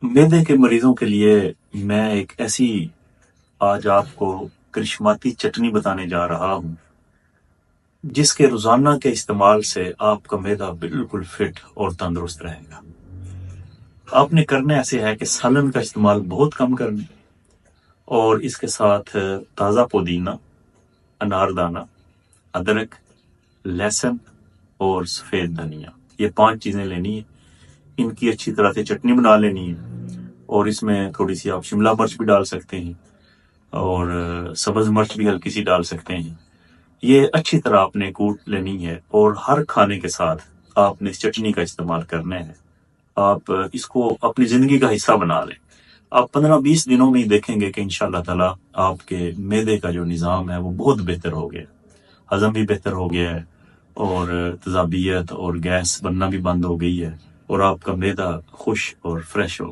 معدے کے مریضوں کے لیے میں ایک ایسی آج آپ کو کرشماتی چٹنی بتانے جا رہا ہوں جس کے روزانہ کے استعمال سے آپ کا معدہ بالکل فٹ اور تندرست رہے گا۔ آپ نے کرنا ایسے ہے کہ سالن کا استعمال بہت کم کرنا اور اس کے ساتھ تازہ پودینہ، اناردانہ، ادرک، لہسن اور سفید دھنیا، یہ 5 چیزیں لینی ہے۔ ان کی اچھی طرح سے چٹنی بنا لینی ہے اور اس میں تھوڑی سی آپ شملہ مرچ بھی ڈال سکتے ہیں اور سبز مرچ بھی ہلکی سی ڈال سکتے ہیں۔ یہ اچھی طرح آپ نے کوٹ لینی ہے اور ہر کھانے کے ساتھ آپ نے اس چٹنی کا استعمال کرنا ہے۔ آپ اس کو اپنی زندگی کا حصہ بنا لیں۔ آپ 15-20 دنوں میں ہی دیکھیں گے کہ انشاءاللہ تعالی آپ کے معدے کا جو نظام ہے وہ بہت بہتر ہو گیا، ہضم بھی بہتر ہو گیا ہے اور تیزابیت اور گیس بننا بھی بند ہو گئی ہے اور آپ کا معدہ خوش اور فریش ہو